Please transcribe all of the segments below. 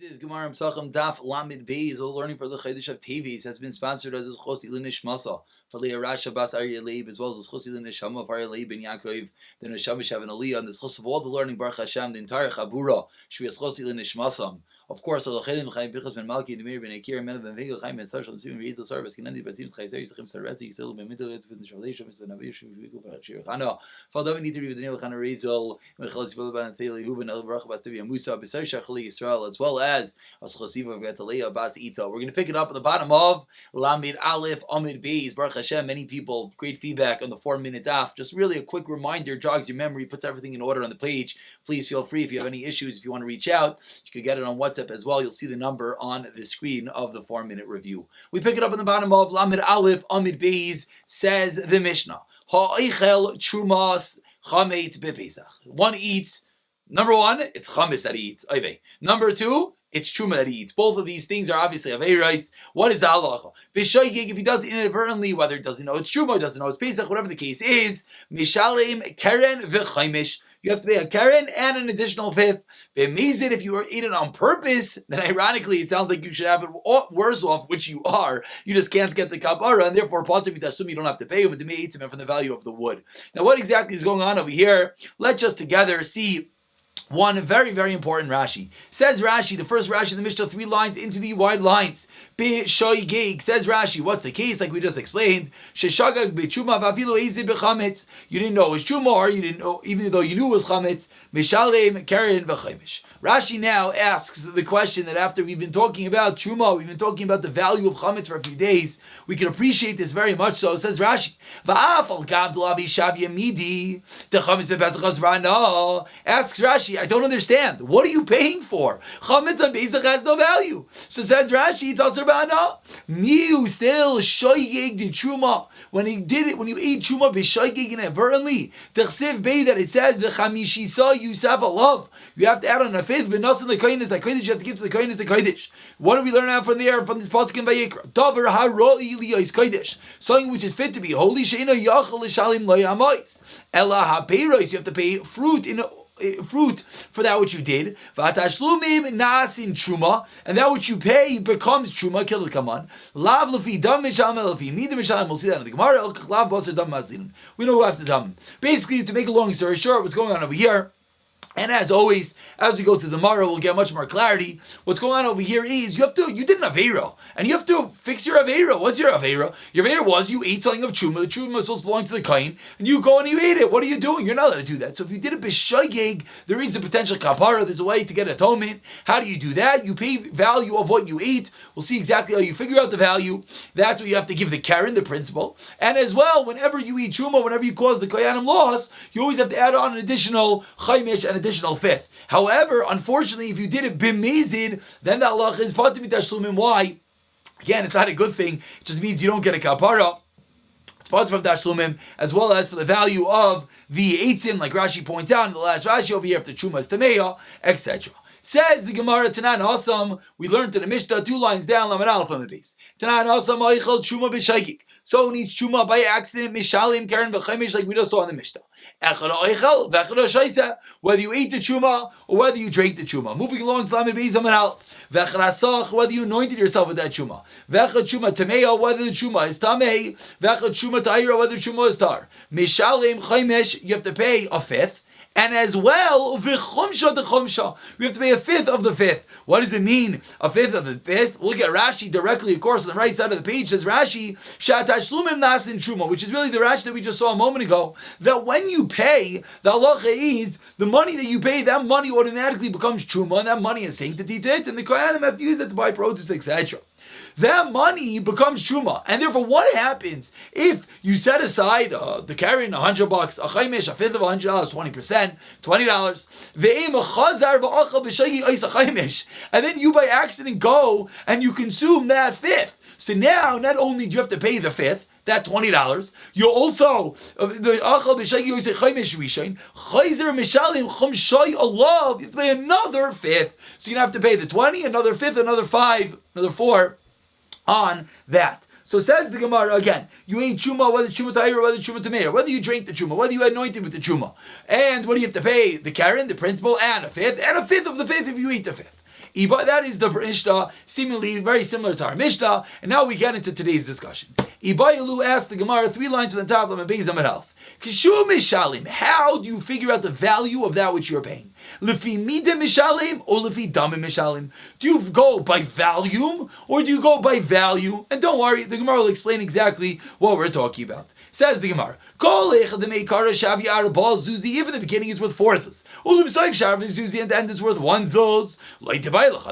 This is Gemara Pesachim Daf Lamed Beis. All learning for the Chodesh of Tevis has been sponsored as Chosi L'Nishmasa for Leah Rasha Bas Aryeh Leib, as well as Chosi L'Nishama for Aryeh Leib ben Yaakov. The Neshama Shav and Aliyah, and the Chos of all the learning Baruch Hashem, the entire Chabura should be as Chosi L'Nishmasam. Of course, all the Chedim Chaim Birchas ben Malki, Demir ben Akir, Men ben Vegel Chaim ben Sarshal, Tzim Reis Service, Kenendi Basim Chayzer Yitzchim Saresi, Yisrael ben Middle Earth, Vitin Shalei Mr. Navi Shuviko Bachir Chana. Father, we need to read the name of Chana Reisel, Mechal Sibel ban Theli Huben El Baruch Bas Tivi Musa B'Say Shachli Yisrael, as well as Chosiva Betalea Bas Ito. We're going to pick it up at the bottom of Lamid Aleph Amid Beis. Baruch Hashem. Many people, great feedback on the 4-minute daf. Just really a quick reminder, jogs your memory, puts everything in order on the page. Please feel free if you have any issues, if you want to reach out, you could get it on WhatsApp as well. You'll see the number on the screen of the 4-minute review. We pick it up in the bottom of Lamid Aleph Amid Beis. Says the Mishnah, Ha'eichel Trumas Chametz B'Pesach. One eats. Number one, it's chametz that he eats. Number two, it's truma that he eats. Both of these things are obviously aveiros. What is the halacha? B'shoigig, if he does it inadvertently, whether he doesn't know it's truma, doesn't know it's pesach, whatever the case is, mishalem keren v'chaimish. You have to pay a keren and an additional fifth. B'mizid, if you eat it on purpose, then ironically it sounds like you should have it worse off, which you are. You just can't get the kapara, and therefore patim mitashum, you don't have to pay him. But the eats him from the value of the wood. Now, what exactly is going on over here? Let's just together see. One very, very important Rashi. Says Rashi, the first Rashi in the Mishnah, 3 lines into the wide lines. B'shoigeg, says Rashi, what's the case? Like we just explained. Sheshagag b'chuma v'afilu ezid b'chametz. You didn't know it was chuma, or you didn't know, even though you knew it was chametz. Mishalem keren v'chaimish. Rashi now asks the question that after we've been talking about chuma, we've been talking about the value of chametz for a few days. We can appreciate this very much so. Says Rashi, v'afal gav d'lavi shav yamidi t'chametz v'pesach azrana. Asks Rashi, I don't understand. What are you paying for? Chametz on Pesach has no value. So says Rashi, it's also ba'ana. Miu still shoyeg the truma. When he did it, when you ate truma b'shoyeg inadvertently, t'chsiv bei that it says v'chamishisa yusaf alav. You have to add on a fifth. V'nasan l'kodesh l'kodesh. You have to give to the kodesh the kodesh. What do we learn out from there from this pasuk in Vayikra? Davar haroi liyos kodesh. Something which is fit to be holy. She'ino yachal l'shalim lo yamois. Ela ha'peiros. You have to pay fruit for that which you did. V'atashlumim nasin truma, and that which you pay becomes truma. Kill it, come on. Lav lefi dam mishalem lefi midim mishalem. We'll see that in the Gemara. Lav baser dam maslin. We know who have to dam. Basically, to make a long story short, what's going on over here. And as always, as we go through the Mara, we'll get much more clarity. What's going on over here is you did an Aveira, and you have to fix your Aveira. What's your Aveira? Your Aveira was you ate something of Truma. The Truma was supposed to belong to the Kain, and you go and you ate it. What are you doing? You're not allowed to do that. So if you did a B'shageg, there is a potential kapara. There's a way to get atonement. How do you do that? You pay value of what you ate. We'll see exactly how you figure out the value. That's what you have to give the Karen, the principal. And as well, whenever you eat Truma, whenever you cause the Koyanim loss, you always have to add on an additional Chaimish and additional fifth. However, unfortunately, if you did it bimezid, then the halach is patim mitashlumin. Why? Again, it's not a good thing. It just means you don't get a kapara. It's part from tashlumim, as well as for the value of the eitzim, like Rashi points out in the last Rashi over here, if the truma is tameya, etc. Says the Gemara Tanan Asam, we learned in the Mishnah 2 lines down, Lamed Aleph on the base. Tanan Asam Aichel Truma B'Shaykik. So who needs Truma by accident, Mishalim, Karen, V'Chaimish, like we just saw in the Mishnah. Whether you ate the Truma or whether you drank the Truma. Moving along to Lamed Beis Amid Aleph. Whether you anointed yourself with that Truma. V'Echad Truma Tamei, whether the Truma is Tamei. V'Echad Truma Ta'ira, whether the Truma is Tar. Mishalim, Chaimish, you have to pay a fifth. And as well, v'chumsha d'chumsha, we have to pay a fifth of the fifth. What does it mean, a fifth of the fifth? Look at Rashi directly, of course, on the right side of the page. Says Rashi, shatashlumim nasin truma, which is really the Rashi that we just saw a moment ago. That when you pay, the halacha is the money that you pay, that money automatically becomes truma, and that money is sanctity to it, and the kohanim have to use it to buy produce, etc. That money becomes truma, and therefore, what happens if you set aside the carrying $100, a chaimish, a fifth of $100, 20%, $20, and then you by accident go and you consume that fifth. So now, not only do you have to pay the fifth, that $20, you also the achal b'shagi you say chaimish rishon chayzer mishalim chumshay alav. You have to pay another fifth, so you have to pay the 20, another fifth, another 5, another 4. On that. So says the Gemara again, you ate Truma, whether it's Truma Tahir or whether it's Truma Tameir, whether you drank the Truma, whether you anointed with the Truma. And what do you have to pay? The Karen, the principal, and a fifth of the fifth if you eat the fifth. That is the Mishnah, seemingly very similar to our Mishnah. And now we get into today's discussion. Ibayalu asked the Gemara 3 lines on the top of the Beis Amud Aleph. Kishu mishalim. How do you figure out the value of that which you're paying? Lefi midah mishalim or lefi damim mishalim? Do you go by volume or do you go by value? And don't worry, the Gemara will explain exactly what we're talking about. Says the Gemara, even the beginning is worth 4 zuz. And the end is worth 1 zuz.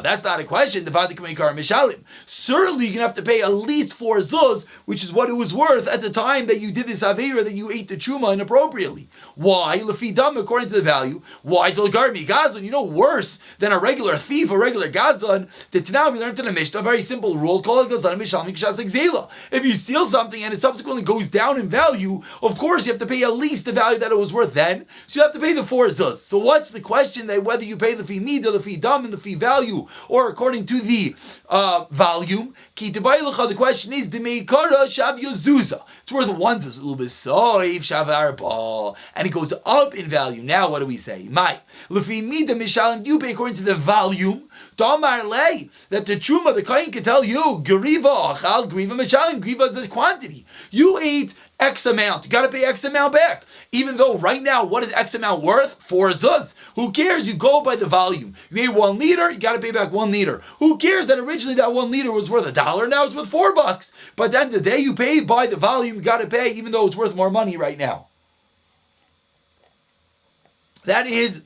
That's not a question. Certainly you're going to have to pay at least 4 zuz, which is what it was worth at the time that you did this avera, that you ate the truma inappropriately. Why? Lefidam, according to the value. Why? Tilgarmi gazan. You know, worse than a regular thief, a regular gazan. That now we learned in the Mishnah a very simple rule called gazan mishalmi kshas exela. If you steal something and it subsequently goes down in value, of course you have to pay at least the value that it was worth then. So you have to pay the 4 zuz. So what's the question? That whether you pay the fee midah, the fee dam, and the fee value, or according to the volume. The question is the meikara shav yozuza. It's worth 1 zuz. And it goes up in value. Now what do we say? My lefi midah mishalim, you pay according to the volume. Damar lei, that the truma, the kohen can tell you geriva achal griva mishalim. Griva is a quantity. You ate X amount. You got to pay X amount back. Even though right now, what is X amount worth? 4 zuz. Who cares? You go by the volume. You ate 1 liter, you got to pay back 1 liter. Who cares that originally that 1 liter was worth $1, now it's worth $4. But then the day you pay by the volume, you got to pay even though it's worth more money right now. That is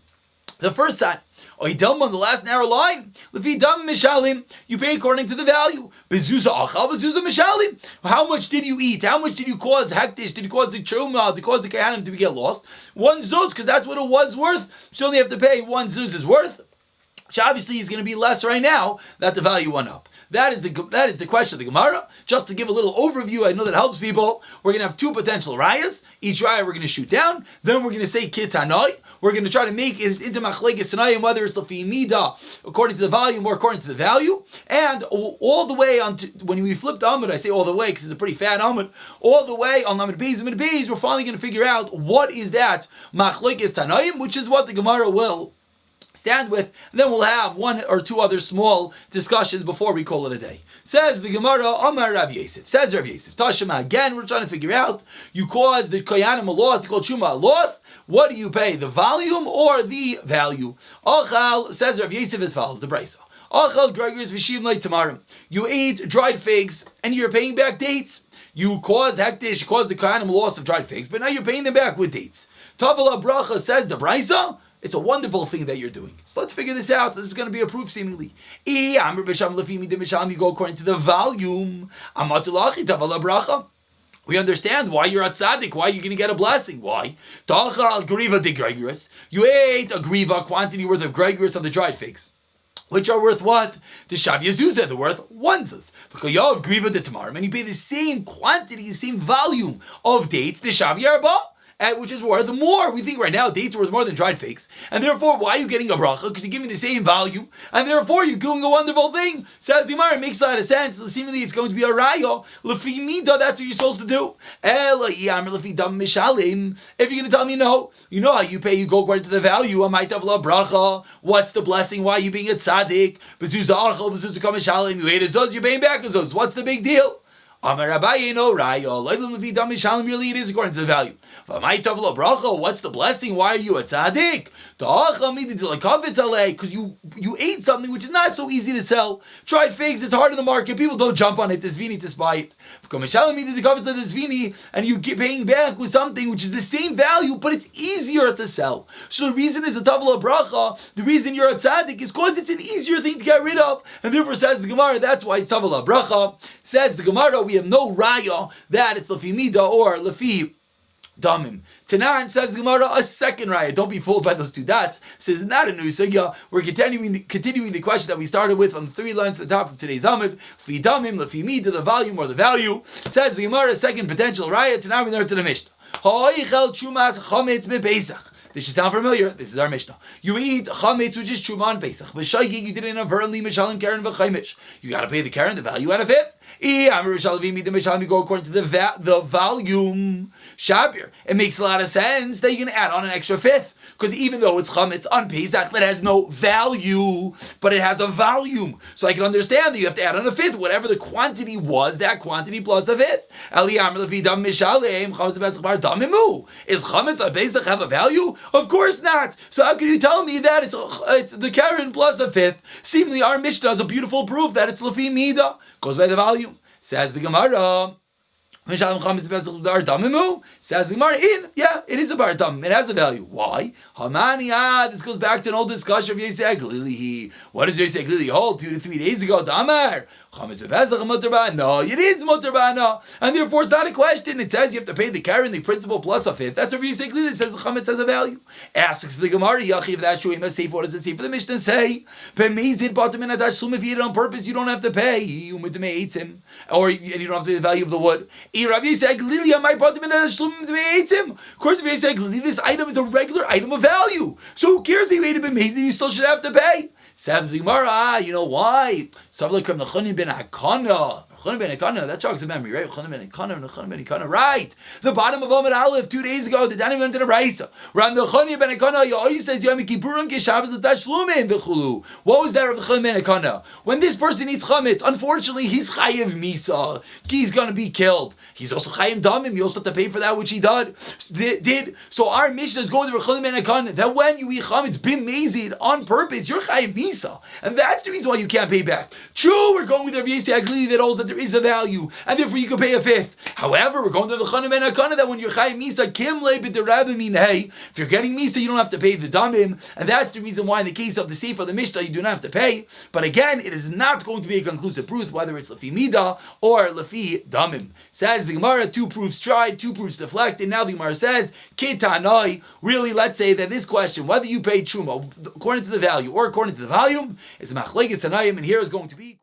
the first side. On the last narrow line, you pay according to the value. How much did you eat? How much did you cause hektish? Did you cause the truma? Did you cause the kahanim to get lost? 1 zuz, because that's what it was worth. So you only have to pay 1 zuz is worth. Which obviously is going to be less right now that the value went up. That is the question of the Gemara. Just to give a little overview, I know that helps people. We're going to have 2 potential rayas. Each raya we're going to shoot down. Then we're going to say kitanoi. We're going to try to make it into machlekes tanayim, whether it's lefi midah according to the volume or according to the value. And all the way on when we flip the amud, I say all the way because it's a pretty fat amud. All the way on amud beis, we're finally going to figure out what is that machlekes tanayim, which is what the Gemara will stand with, and then we'll have 1 or 2 other small discussions before we call it a day. Says the Gemara, Amar Rav Yosef. Says Rav Yosef, Tashema, again, we're trying to figure out, you cause the Koyanim a loss, you call Shuma a loss, what do you pay, the volume or the value? Achal, says Rav Yosef as follows, the Brisa. Achal Gregor's Vishim like tomorrow. You ate dried figs, and you're paying back dates. You caused hektish, you caused the Koyanim a loss of dried figs, but now you're paying them back with dates. Tavala Bracha says the Brisa, it's a wonderful thing that you're doing. So let's figure this out. This is going to be a proof seemingly. You go according to the volume. We understand why you're a tzaddik, why you're going to get a blessing. Why? You ate a griva, quantity worth of gregorus of the dried figs, which are worth what? The shav yazuzah, they're worth 1 zuz. Because you have griva de tamarim, and you pay the same quantity, the same volume of dates, the shav yarba, which is worth more. We think right now dates are worth more than dried figs, and therefore why are you getting a bracha? Because you're giving the same value, and therefore you're doing a wonderful thing. Says the Gemara, it makes a lot of sense. Seemingly it's going to be a raya. Lefi midah, that's what you're supposed to do. If you're going to tell me no, you know how you pay. You go according to the value. What's the blessing? Why are you being a tzaddik? You ate a zuz, you're paying back a zuz. What's the big deal? Amar Abaye no raya. Really, it is according to the value. What's the blessing? Why are you a tzaddik? Because you ate something which is not so easy to sell. Dried figs, it's hard in the market. People don't jump on it. Zvini to buy it. And you get paying back with something which is the same value, but it's easier to sell. So the reason is a tavla bracha. The reason you're a tzaddik is because it's an easier thing to get rid of. And therefore says the Gemara, that's why it's tavla bracha. Says the Gemara, we have no raya that it's lefi midah or lefi damim. Tanan says the Gemara, a second raya. Don't be fooled by those 2 dots. Says it's not a new sugya. We're continuing the question that we started with on the 3 lines at the top of today's amud. Lefi damim, lefi midah, the volume or the value. Says the Gemara, a second potential raya. Tanan we learn to the Mishnah. This should sound familiar. This is our Mishnah. You eat chametz, which is truma on Pesach. B'shaygig, you didn't avernly mishalim karen v'chaimish. You got to pay the karen, the value out of it. You go according to the volume. Shabir. It makes a lot of sense that you can add on an extra fifth. Because even though it's chametz on Pesach that has no value, but it has a volume. So I can understand that you have to add on a fifth. Whatever the quantity was, that quantity plus a fifth. Is chametz on Pesach have a value? Of course not. So how can you tell me that it's the karen plus a fifth? Seemingly our Mishnah is a beautiful proof that it's lefi mida. Goes by the volume. Says the Gemara. Says the Gemara, it is a bar tamim. It has a value. Why? This goes back to an old discussion of Yosei Glili. What does Yosei Glili hold 2 to 3 days ago? Damar. No, it is mutar. And therefore it's not a question. It says you have to pay the karen, the principal plus a fifth. That's what Yosei Glili says the chametz has a value. Asks the Gemara, Yachiv, that's true. What does it say for the Mishnah say? If you eat it on purpose, you don't have to pay. Or and you don't have to pay the value of the wood. According to this item is a regular item of value. So who cares if you ate it b'mezid, you still should have to pay. Says the Gemara, you know why? That jogs a memory, right? Right. The bottom of Amud Aleph 2 days ago, the Danim went to the Raisa. Ram the Choni ben Akana, he always says Yom Kippurim Keshabbos l'Tashlumin v'chulu. What was that of the Choni ben Akana? When this person eats chametz, unfortunately, he's chayiv misa. He's going to be killed. He's also chayiv damim. You also have to pay for that which he did. So our Mishnah is going to the Choni ben Akana that when you eat chametz b'mezid on purpose, you're chayiv misa, and that's the reason why you can't pay back. True, we're going with Rav Yosei Aglili that holds that there is a value, and therefore you can pay a fifth. However, we're going to the Chana ben Akana that when you're Chayim Misa, Kim Le B'derabim Min Hey, if you're getting Misa, you don't have to pay the Damim, and that's the reason why in the case of the Sefer of the Mishnah, you do not have to pay. But again, it is not going to be a conclusive proof, whether it's Lefi Mida or Lefi Damim. Says the Gemara, 2 proofs tried, 2 proofs deflect, and now the Gemara says, Ketanai, really, let's say that this question, whether you pay Truma according to the value or according to the volume, is a Machlekes Tanayim, and here is going to be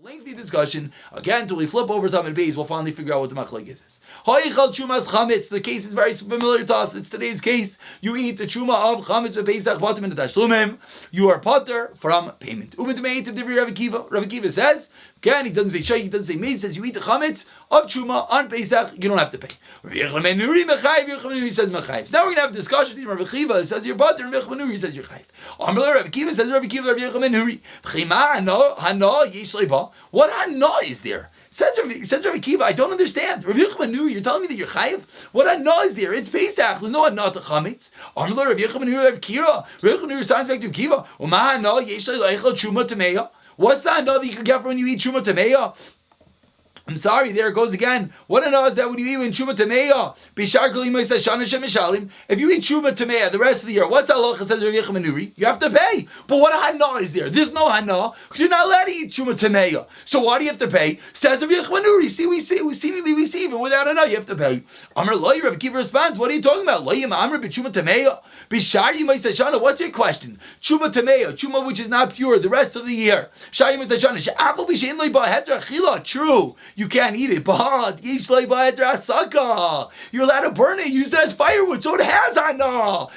lengthy discussion again until we flip over Tamid Beis. We'll finally figure out what the machlek is. Hayichal chumas chametz. The case is very familiar to us. It's today's case. You eat the chuma of chametz bePesach batim and tashlumim. You are potter from payment. U'mitmeit of Rav Akiva. Rav Akiva says again. He doesn't say shay. He doesn't say me. He says you eat the chametz of chuma on Pesach. You don't have to pay. Rav Yochanan ben Nuri mechayiv. Rav Yochanan ben Nuri says mechayiv. So now we're gonna have a discussion between Rav Akiva who says you're potter and Rav Yochanan ben Nuri says you're chayiv. Amar Rav Akiva says Rav Akiva Rav Yochanan ben Nuri. B'chima hano yesh leiba. What hana is there? Says Rav Akiva, I don't understand. Rav Yochanan ben Nuri, you're telling me that you're chayiv? What hana is there? It's Pesach. There's no hana to chametz. Amar Rav Yochanan ben Nuri Rav Akiva. Rav Yochanan ben Nuri sounds back to Akiva. Uma hana yesh leichel truma tameya. What's the hana that you can get for when you eat truma tameya? I'm sorry, there it goes again. What I know is that when you eat Truma Tameya, if you eat Truma Tameya the rest of the year, what's halacha says Rav Yochanan ben Nuri? You have to pay. But what hana is there? There's no hana because you're not allowed to eat Truma Tameya. So why do you have to pay? Says Rav Yochanan ben Nuri. Seemingly we see even without hana you have to pay. Amar Lo, Rav Akiva responds, what are you talking about? Lo yim amar b'Truma Tameya. B'shar yimay sashana. What's your question? Truma Tameya, Truma which is not pure the rest of the year. Shar yimay sashana. She'afal b'shein lo ba'hetra achila. True. You can't eat it, but you're allowed to burn it, use it as firewood, so it has hana.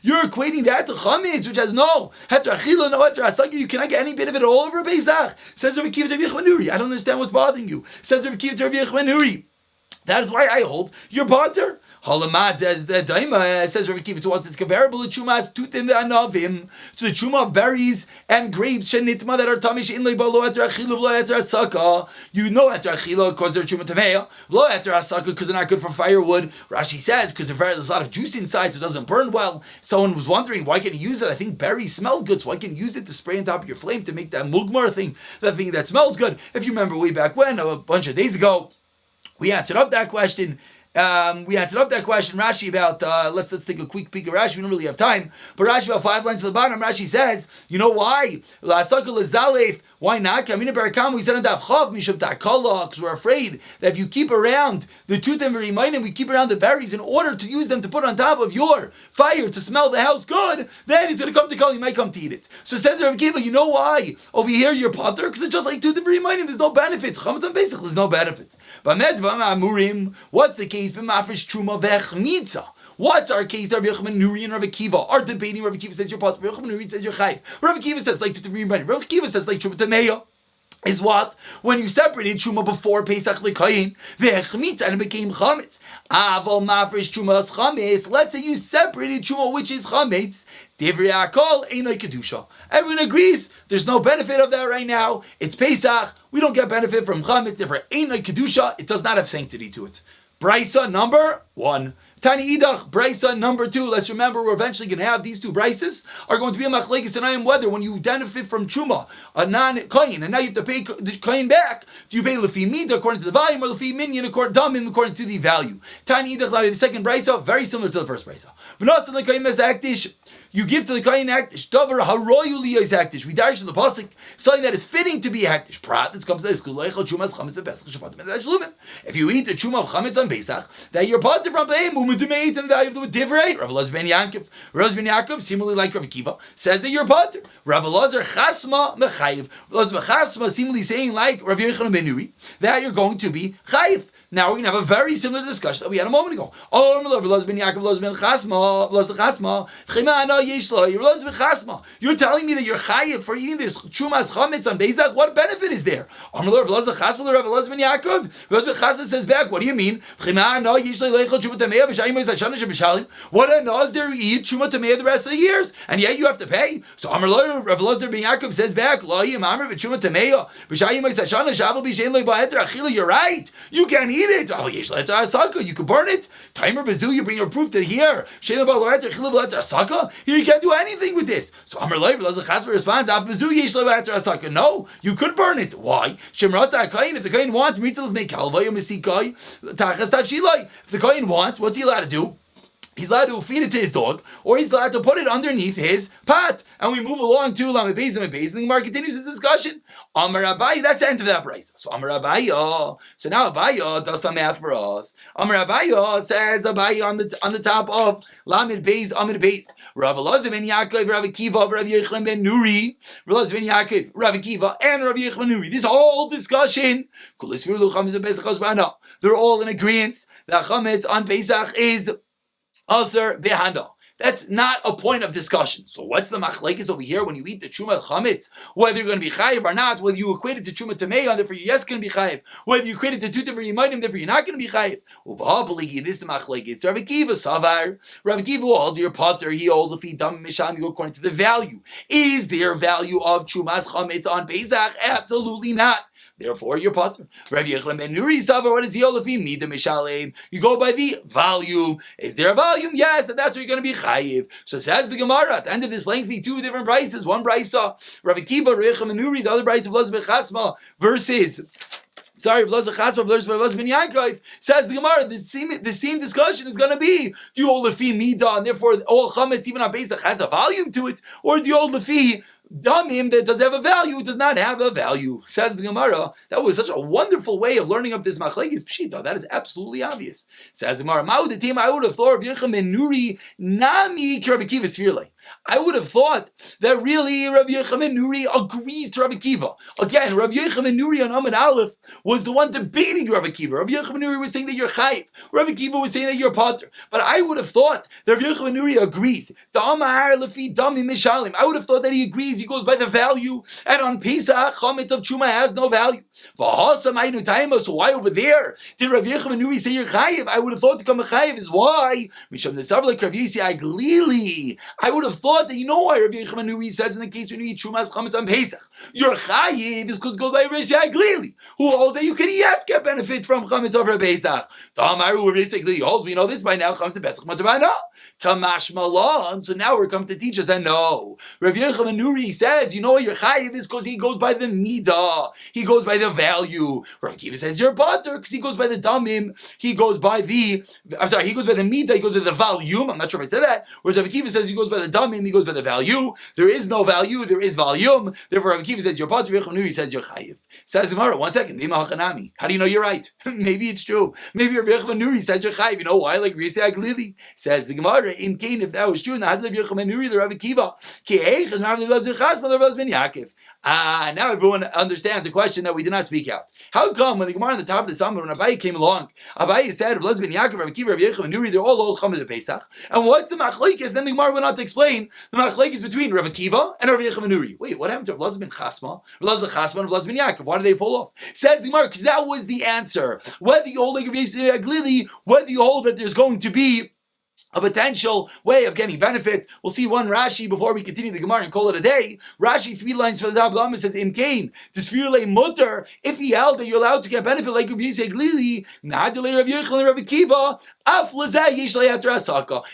You're equating that to chametz, which has no heter achila, no heter asaka. You cannot get any bit of it all over Pesach. Says Rav Akiva to Rav Yochanan ben Nuri. I don't understand what's bothering you. Says Rav Akiva to Rav Yochanan ben Nuri. That is why I hold your potter. Halamad says Rav Akiva to us it's comparable to chumas tutin anavim, to the chuma of berries and grapes shenitma that are tamish in leibalo eter achilu v'lo eter asaka. You know eter achila because they're chuma tameya, v'lo eter asaka because they're not good for firewood. Rashi says because there's a lot of juice inside, so it doesn't burn well. Someone was wondering why can you use it? I think berries smell good, so why can you use it to spray on top of your flame to make that mugmar thing, that thing that smells good? If you remember way back when, a bunch of days ago, we answered up that question. Rashi about, let's take a quick peek at Rashi. We don't really have time. But Rashi about 5 lines to the bottom, Rashi says, you know why? Why not? Kamina Barakam, we said on Daf Chav, Mishum Ta'kala, because we're afraid that if you keep around the Tutim V'Rimayim, we keep around the berries in order to use them to put on top of your fire to smell the house good, then it's going to come to Kal, you might come to eat it. So says Rav Kiva, you know why? Over here you're potter? Because it's just like Tutim V'Rimayim, there's no benefits. Chamazan Pesach, there's no benefits. But Medvam Amurim, what's the case? B'mafresh Truma V'Chmitza. What's our case? Rav Yochanan Nuri and Rav Akiva are debating. Rav Akiva says you're pot. Rav Yochanan Nuri says you're chayv. Rav Akiva says like to be money. Rav Akiva says like Truma Tameya. Is what? When you separated Truma before Pesach L'Kayin, V'Chmitz, and it became Chametz. Aval Mafresh Truma as Chametz. Let's say you separated Truma, which is Chametz. Divrei Akol Einay Kedusha. Everyone agrees there's no benefit of that right now. It's Pesach. We don't get benefit from Chametz. Divrei Einay Kedusha. It does not have sanctity to it. Brisa number 1. Tani Idach, Brisa number 2. Let's remember we're eventually going to have these two Brises are going to be a machlekes and I am whether when you benefit from Truma, a non-Kain, and now you have to pay the Kain back, do you pay Lefi Mida according to the volume or Lefi Minyan according to the value? Tani Idach, the second Brisa, very similar to the first Brisa. V'nasan l'Kain as Akdish, you give to the Kain Akdish, Davar haroyu liyos Akdish. We dash in the pasuk something that is fitting to be Akdish. Prat, this comes to this Kuleichel Trumas Chametz and Pesach Shabbat and Shlumin. If you eat the Truma of Chametz on Pesach, that you're part from paying and the value of the divrei. Rav Elazar ben Yaakov. Rav ben Yaakov, similarly like Rav Akiva, says that you're potter. Rav Elazar chasma mechayiv. Rav Elazar chasma, similarly saying like Rav Yochanan ben Nuri, that you're going to be chayiv. Now we're going to have a very similar discussion that we had a moment ago. Oh, Rav Elazar ben Yaakov, Rav Elazar ben chasma, Rav Elazar chasma, chimana yeshlo, Rav Elazar ben chasma. You're telling me that you're chayiv for eating this chumas chametz on Pesach? What benefit is there? Rav Elazar chasma, Rav Elazar ben Yaakov. Rav Elazar ben chasma says back, what do you mean? Chimana yeshlo leichel chuma tamei b'shayim. What a nazir eat Truma Tamei the rest of the years, and yet you have to pay. So Amar Lo Rav Elazar ben Yaakov says back, Lo Yim Amar b'Truma Tamei b'Shayim Ma'asashana Shavel b'Shein Lo Ba'eter Achila. You're right. You can't eat it. Oh, Yesh Le'eter Asaka. You can burn it. Timer Bezu. You bring your proof to here. Shein Lo Ba'eter Achila Ba'eter Asaka. Here you can't do anything with this. So Amar Lo Rav Elazar Chasper responds, Av Bezu Yesh Lo Ba'eter Asaka. No, you could burn it. Why? Shemratza Kain. If the Kain wants, Mitzvah Nei Kalvay Mesikai Tachas Tachilai. If the Kain wants, what's he allowed to do? He's allowed to feed it to his dog, or he's allowed to put it underneath his pot. And we move along to Lamed Beis and the Gemara continues his discussion. Amar Abaye, that's the end of that price. So Amar Abaye, so now Abaye does some math for us. Amar Abaye says Abaye on the top of Lamed Beis, Amid Beis. Rav Elazar ben Yaakov, Rav Akiva, Rav Yochanan ben Nuri, Rav Elazar ben Yaakov, Rav Akiva, and Rav Yochanan ben Nuri. This whole discussion, they're all in agreement that chametz on Pesach is Aser behanda. That's not a point of discussion. So what's the machlekes over here when you eat the truma chametz? Whether you're going to be chayiv or not, whether you equate it to truma tamei, therefore you're yes going to be chayiv. Whether you equate it to tutim or yimayim, therefore you're not going to be chayiv. Ubahabali, this machlekes. Rav Akiva savar. Rav Akiva will hold your potter. He holds the feed dam misham. You go according to the value. Is there value of trumas chametz on Pesach? Absolutely not. Therefore, you're potter. Rav Yochanan ben Nuri savar. What is he hold? Mida mishalem. You go by the volume. Is there a volume? Yes, and that's where you're going to be chayiv. So says the Gemara at the end of this lengthy two different prices. One brisa, Rav Akiva, Rav Yochanan ben Nuri. The other brisa, Rav Elazar ben Chasma versus. Rav Elazar Chasma, Rav Elazar ben Yaakov. Says the Gemara, the same discussion is going to be: do you hold lefi mida, and therefore all chametz even on Pesach has a volume to it, or do you hold lefi damim that does have a value, does not have a value? Says the Gemara, that was such a wonderful way of learning up this machlekes pshita. That is absolutely obvious. Says the Gemara, I would have thought Rav Yochanan ben Nuri nami Rav Akiva svirle. I would have thought that really Rav Yochanan ben Nuri agrees to Rav Akiva. Again, Rav Yochanan ben Nuri on Amud Aleph was the one debating Rav Akiva. Rav Yochanan ben Nuri was saying that you're chayiv. Rav Akiva was saying that you're potter. But I would have thought that Rav Yochanan ben Nuri agrees. I would have thought that he agrees. He goes by the value. And on Pesach, chametz of truma has no value. So why over there did Rav Yochanan ben Nuri say you're chayiv? I would have thought to come a chayiv is why. I would have thought that you know why Rabbi Yochanan ben Nuri says in the case when you eat Trumas Chametz on Pesach, your chayiv is because it goes by Rabbi Glili, who holds that you can yes get benefit from Chametz over Pesach. Tamaru basically holds we know this by now Chametz and Pesach Matabana. Kamash Malon. So now we're coming to teach us that no. Rav Yochanan Nuri says, you know what your chayiv is because he goes by the midah. He goes by the value. Rav Kiva says you're butter because he goes by the damim. He goes by the midah. He goes by the volume. I'm not sure if I said that. Whereas Rav Kiva says he goes by the damim. He goes by the value. There is no value. There is volume. Therefore, Rav Kiva says you're butter. Rav Yochanan Nuri says you're chayiv. Says Gemara, 1 second. How do you know you're right? Maybe it's true. Maybe Rav Yochanan Nuri says you're chayiv. You know why? Like Risa Aglili says the Gemara. If that was true, now Rav Kiva. Now everyone understands the question that we did not speak out. How come when the Gemara on the top of the Summit, when Abaye came along, Abaye said, Rav ben Yaakov, Rav Kiva, Rav Yochanan Nuri, they're all old Chametz Pesach. And what's the machlekes? Then the Gemara went on to explain the machlekes between Rav Kiva and Rav Yochanan Nuri. Wait, what happened to Rav ben Chasma, Rav Chasma, and Rav ben Yaakov? Why did they fall off? Says the Gemara, because that was the answer. Whether you hold like Rav Aglili, whether you hold that there's going to be a potential way of getting benefit. We'll see one Rashi before we continue the Gemara and call it a day. Rashi 3 lines from the Daf Yomi says, Imkain, Tisfirle Mutter, if he held that you're allowed to get benefit like Rav Yisrael Glili, Nadale Rav Yochanan Rav Kiva,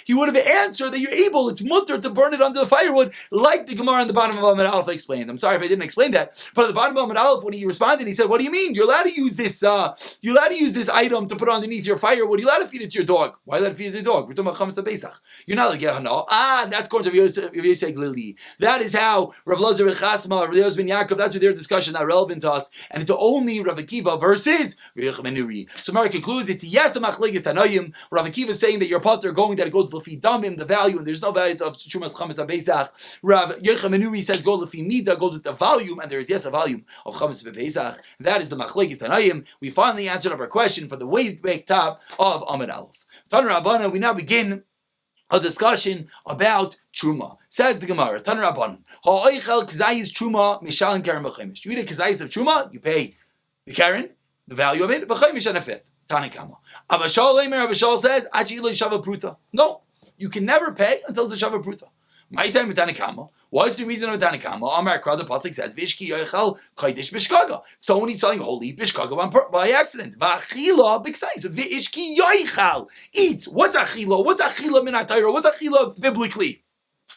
he would have answered that you're able, it's mutter to burn it under the firewood, like the Gemara on the bottom of Amud Aleph explained. I'm sorry if I didn't explain that, but at the bottom of Amud Aleph, when he responded, he said, what do you mean? You're allowed to use this item to put underneath your firewood. You're allowed to feed it to your dog. Why let it feed it to your dog? We're talking about Chametz Pesach. You're not like, no. That's going to Rav Yisrael Glili. That is how Rav Lazar ben Chasma, Rav ben Yaakov, that's what their discussion not relevant to us, and it's only Rav Akiva versus Rav Yochanan Nuri. So Mara concludes, it's yes, a machlekes Tanoim. Rav Akiva is saying that your potter going that it goes lefi damim, the value, and there's no value of Shumas Chametz Pesach. Rav Yochanan Nuri says go lefi midah, goes with the volume, and there is yes a volume of Chametz Pesach. That is the machlekes Tanoim. We finally answered up our question for the way back top of Amud Aleph. Tanu Rabbana, we now begin a discussion about truma. Says the Gemara, Tanu Rabbanan, ha'oichel k'zayis truma mishalin karen b'chaimish. You eat a k'zayis of truma, you pay the karen, the value of it, b'chaimish and a fifth. Tanakama. Abashal says, achi lo shava pruta. No, you can never pay until it's a shava pruta. My time with Tanakama. What's the reason of Tanakama? Amar Kra, the pasuk says, Vishki yoichel kaidish bishkaga. Someone is selling holy bishkaga by accident. V'achila b'ksais. Vishki yoichel eats. What's achila? What's achila min atayra? What's achila biblically?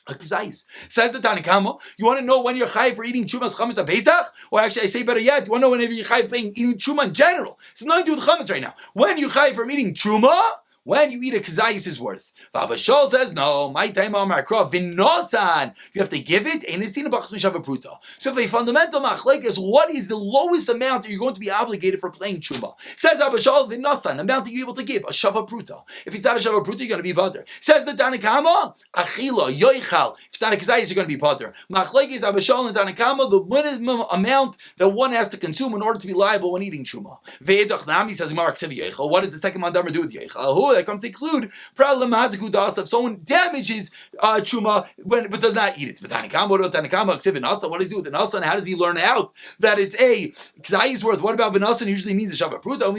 Concise. Says the Tanakama, you want to know when you're chayiv for eating Chumas Chametz Pesach? Or actually, I say better yet, you want to know whenever you're chayiv for eating Chuma in general? It's nothing to do with Chametz right now. When you're chayiv for eating Chuma, when you eat a kazayis is worth. Vabashol says, no, my time Amar Kra, vinosan. You have to give it, and it's in a bachs mishava pruta. So if a fundamental machlek is what is the lowest amount that you're going to be obligated for playing chuma? Says Abashol, vinosan, amount that you're able to give, a shava pruta. If it's not a shava pruta, you're going to be butter. Says the Tanakama, achila, yoichal. If it's not a kazayis, you're going to be butter. Machlek is Abashol and Tanakama, the minimum amount that one has to consume in order to be liable when eating chuma. Ve'edach nami says Mark Sev yoichal. What does the second mandamar do with yoichal? That comes to include if someone damages truma but does not eat it. What does he do with the nasa? And how does he learn out that it's a k'zayis worth? What about v'nasa? Usually means a shava pruta.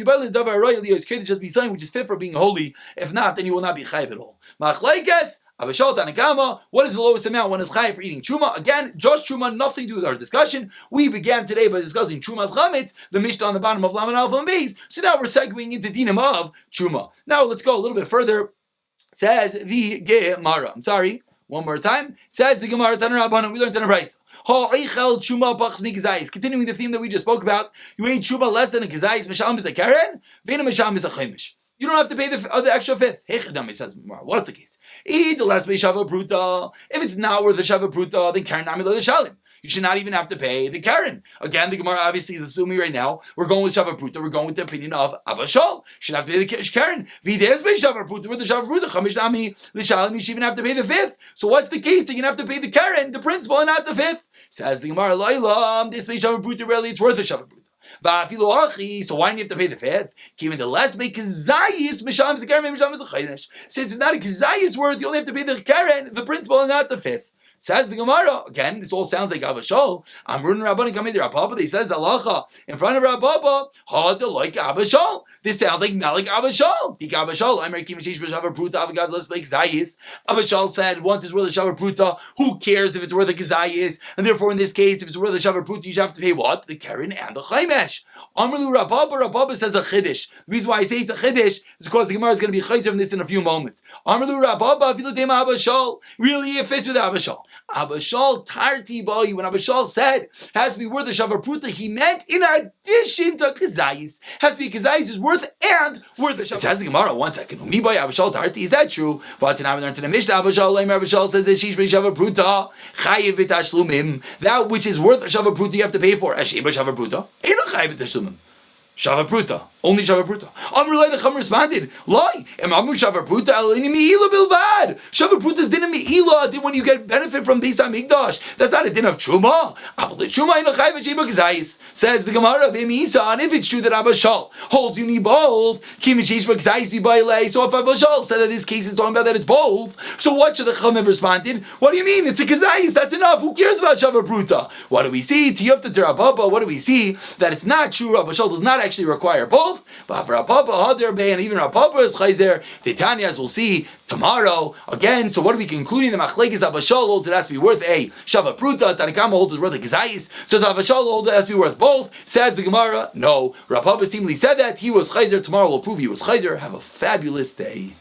Just be something which is fit for being holy. If not, then you will not be chayiv at all. Machlekes Abashal Tanakama, what is the lowest amount one is chayiv for eating truma? Again, just truma, nothing to do with our discussion. We began today by discussing truma's chametz, the mishnah on the bottom of Laman Alpha and Beis. So now we're segueing into dinim of truma. Now let's go a little bit further. Says the Gemara. I'm sorry, one more time. Says the Gemara. Taner Rabbanan. We learned in a price. Ha'oichel truma pachs mi kazayis. Continuing the theme that we just spoke about. You ate truma less than a kazayis. Misham is a karen. Bein a misham is a chaimish. You don't have to pay the extra fifth. Hechadami says, what's the case? Eat the less by shava pruta. If it's not worth a shava pruta, then karen nami lo the shalim. You should not even have to pay the karen. Again, the Gemara obviously is assuming right now we're going with shava pruta. We're going with the opinion of Abashal. Should have to pay the karen. V'des by shava pruta with the shava pruta. Chamish nami l'shalim. You should even have to pay the fifth. So what's the case? You're gonna have to pay the karen, the principal, and not the fifth. Says the Gemara, Laila, this by shava pruta really it's worth a shava pruta. So why do you have to pay the fifth? Even the less make kazayis misham is the karen, misham is a chaynesh. Since it's not a kazayis worth, you only have to pay the karen, the principal, and not the fifth. Says the Gemara, again, this all sounds like Abashal. Amrun Rabbanan coming to Rabba, he says Alacha in front of Rabba, Hard like Abashal. This sounds like not like Abashal. Tika Abashal, I'm Rekim Shish Bashavar Pruta, Avagaz, let's play Kazayis. Abashal said once it's worth a Shavar Pruta, who cares if it's worth a Kazayis? And therefore, in this case, if it's worth a Shavar Pruta, you have to pay what? The Karen and the Chaimesh. Amrlu Rabba says a Chiddish. The reason why I say it's a Chiddish is because the Gemara is going to be Chayzer from this in a few moments. Amrlu Rabba, Viludema Abashal. Really, it fits with Abashal. Abashal Tarti Bayi, when Abashal said has to be worth a Shavar Pruta, he meant in addition to Kazayis. Has to be Kazayis is worth and worth a Shavar. Says the Gemara, one second. Me by Abashal Tarti, is that true? But now we learned in the Mishnah, Abashal says that Shish Shavar Pruta, Chayiv Vitashlumim, that which is worth a Shavar Pruta you have to pay for. As Shavar Pruta, ain't no Chayiv Vitashlumim. Shavar Pruta. Only Shavar Pruta. Amrullah the Chum responded, Loi, Amru Shavar Pruta, Elini Me'ila Bilvad. Shavar Pruta is din of Me'ila, din when you get benefit from Beis HaMikdash. That's not a din of Truma. Truma in a Chayv Sheba Kazayis. Says the Gemara of Emisa, and if it's true that Abashal holds you need both, Kim Sheba Kazayis be Bailei. So if Abashal said that this case is talking about that it's both, so what should the Chum have responded? What do you mean? It's a Kazayis, that's enough. Who cares about Shavar Pruta? What do we see? Tiyufta Terababa, what do we see? That it's not true. Abashal does not actually require both, but for Rabba, Hader Bay, and even Rabba is Chayzer, the Tanya, as we'll see tomorrow again. So what are we concluding? The Machlekes Abashal holds it has to be worth a Shavar Pruta, Tanakama holds it worth a Gezayis. Does Abashal holds it has to be worth both? Says the Gemara, no. Rabba seemingly said that he was Chayzer. Tomorrow will prove he was Chayzer. Have a fabulous day.